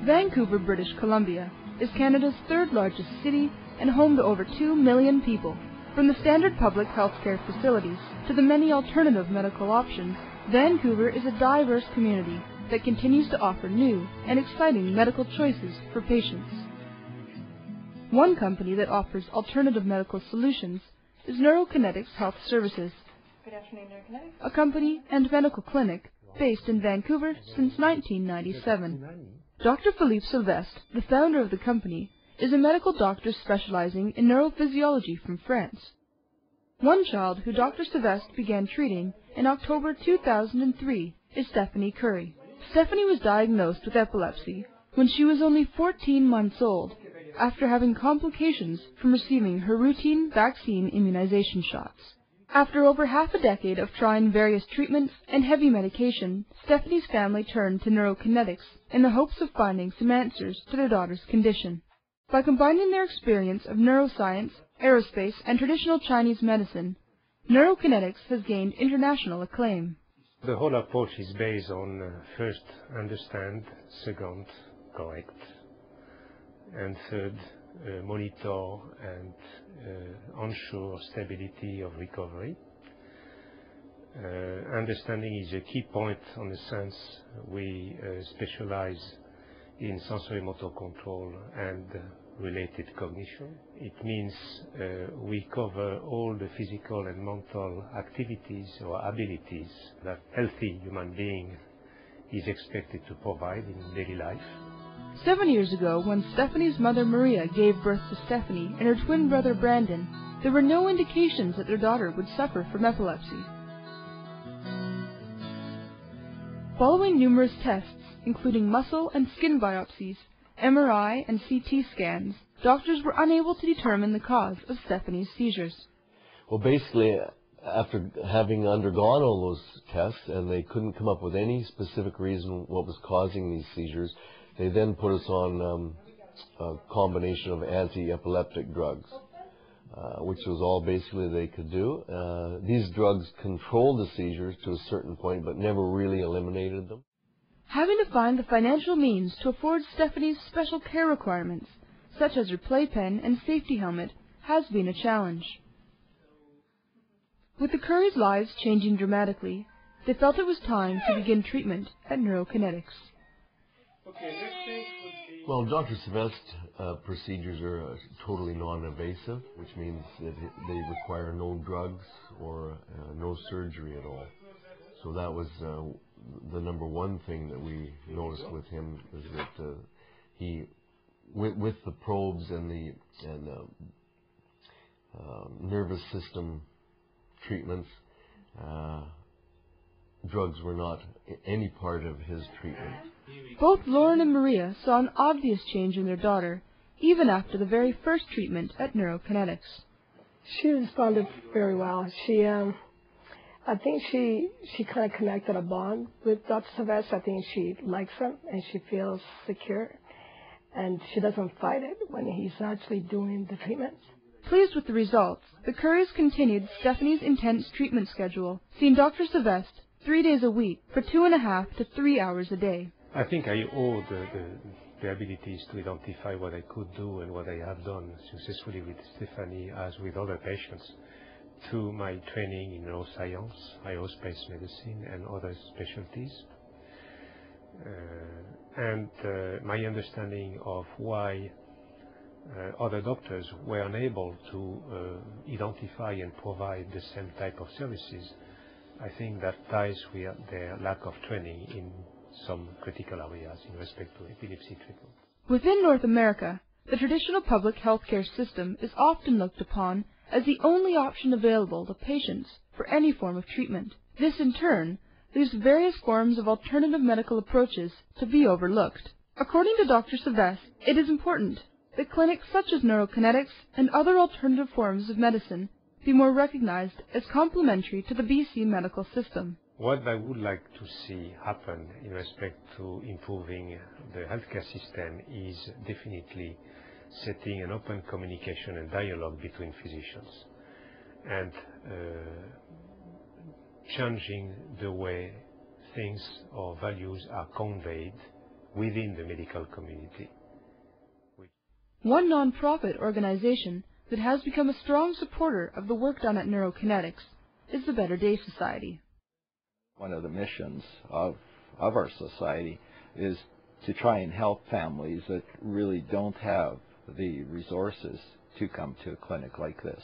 Vancouver, British Columbia is Canada's third largest city and home to over 2 million people. From the standard public healthcare facilities to the many alternative medical options, Vancouver is a diverse community that continues to offer new and exciting medical choices for patients. One company that offers alternative medical solutions is Neurokinetics Health Services. Good afternoon, Neurokinetics. A company and medical clinic based in Vancouver since 1997. Dr. Philippe Sylvestre, the founder of the company, is a medical doctor specializing in neurophysiology from France. One child who Dr. Sylvestre began treating in October 2003 is Stephanie Currie. Stephanie was diagnosed with epilepsy when she was only 14 months old, after having complications from receiving her routine vaccine immunization shots. After over half a decade of trying various treatments and heavy medication, Stephanie's family turned to Neurokinetics in the hopes of finding some answers to their daughter's condition. By combining their experience of neuroscience, aerospace, and traditional Chinese medicine, Neurokinetics has gained international acclaim. The whole approach is based on first, understand, second, correct, and third, monitor and ensure stability of recovery. Understanding is a key point on the sense we specialize in sensory motor control and related cognition. It means we cover all the physical and mental activities or abilities that healthy human being is expected to provide in daily life. 7 years ago, when Stephanie's mother Maria gave birth to Stephanie and her twin brother Brandon, there were no indications that their daughter would suffer from epilepsy. Following numerous tests, including muscle and skin biopsies, MRI and CT scans, doctors were unable to determine the cause of Stephanie's seizures. Well, basically, after having undergone all those tests and they couldn't come up with any specific reason what was causing these seizures, they then put us on a combination of anti-epileptic drugs, which was all basically they could do. These drugs controlled the seizures to a certain point, but never really eliminated them. Having to find the financial means to afford Stephanie's special care requirements, such as her playpen and safety helmet, has been a challenge. With the Curries' lives changing dramatically, they felt it was time to begin treatment at Neurokinetics. Well, Dr. Sylvestre procedures are totally non-invasive, which means that they require no drugs or no surgery at all. So that was the number one thing that we noticed with him, is that he, with the probes and the nervous system treatments, drugs were not any part of his treatment. Both Lauren and Maria saw an obvious change in their daughter, even after the very first treatment at Neurokinetics. She responded very well. I think she kind of connected a bond with Dr. Sylvestre. I think she likes him and she feels secure, and she doesn't fight it when he's actually doing the treatments. Pleased with the results, the Curries continued Stephanie's intense treatment schedule, seeing Dr. Sylvestre 3 days a week for 2.5 to 3 hours a day. I think I owe the abilities to identify what I could do and what I have done successfully with Stephanie, as with other patients, through my training in neuroscience, aerospace medicine, and other specialties. And my understanding of why other doctors were unable to identify and provide the same type of services, I think that ties with their lack of training in some critical areas in respect to epilepsy treatment. Within North America, the traditional public healthcare system is often looked upon as the only option available to patients for any form of treatment. This, in turn, leaves various forms of alternative medical approaches to be overlooked. According to Dr. Sylvestre, it is important that clinics such as Neurokinetics and other alternative forms of medicine be more recognized as complementary to the BC medical system. What I would like to see happen in respect to improving the healthcare system is definitely setting an open communication and dialogue between physicians, and changing the way things or values are conveyed within the medical community. One non-profit organization that has become a strong supporter of the work done at Neurokinetics is the Better Day Society. One of the missions of our society is to try and help families that really don't have the resources to come to a clinic like this,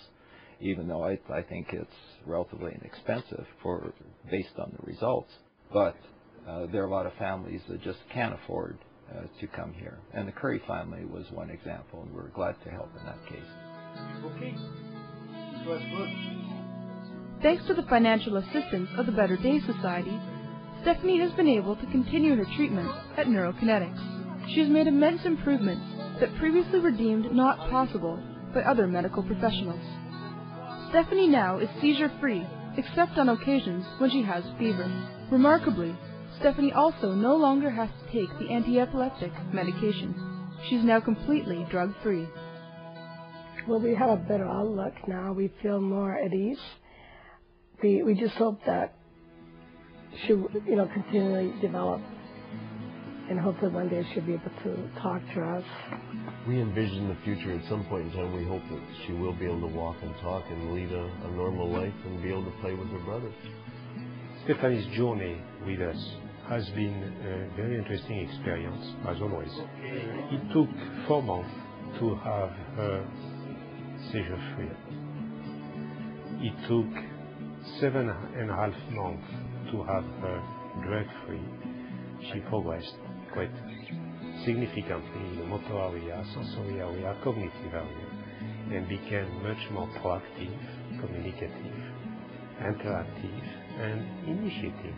even though I think it's relatively inexpensive based on the results. But there are a lot of families that just can't afford to come here. And the Currie family was one example, and we're glad to help in that case. Okay. So that's good. Thanks to the financial assistance of the Better Day Society, Stephanie has been able to continue her treatment at Neurokinetics. She has made immense improvements that previously were deemed not possible by other medical professionals. Stephanie now is seizure-free, except on occasions when she has fever. Remarkably, Stephanie also no longer has to take the anti-epileptic medication. She's now completely drug-free. Well, we have a better outlook now. We feel more at ease. We just hope that she, continually develop, and hopefully one day she'll be able to talk to us. We envision the future at some point in time. We hope that she will be able to walk and talk and lead a normal life and be able to play with her brothers. Stephanie's journey with us has been a very interesting experience, as always. It took 4 months to have her seizure-free. It took 7.5 months to have her drug-free. She progressed quite significantly in the motor area, sensory area, cognitive area, and became much more proactive, communicative, interactive, and initiating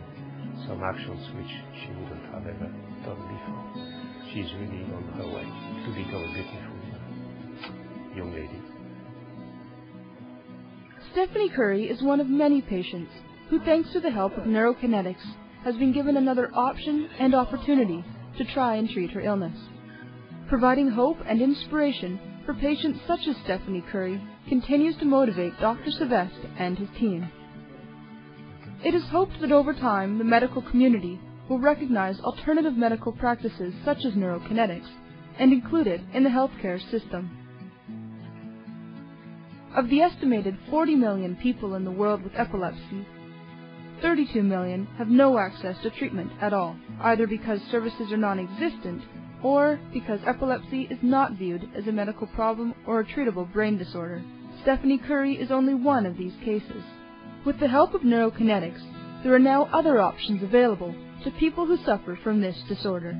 some actions which she wouldn't have ever done before. She's really on her way to become a beautiful young lady. Stephanie Currie is one of many patients who, thanks to the help of Neurokinetics, has been given another option and opportunity to try and treat her illness. Providing hope and inspiration for patients such as Stephanie Currie continues to motivate Dr. Sylvestre and his team. It is hoped that over time the medical community will recognize alternative medical practices such as Neurokinetics and include it in the healthcare system. Of the estimated 40 million people in the world with epilepsy, 32 million have no access to treatment at all, either because services are non-existent or because epilepsy is not viewed as a medical problem or a treatable brain disorder. Stephanie Currie is only one of these cases. With the help of Neurokinetics, there are now other options available to people who suffer from this disorder.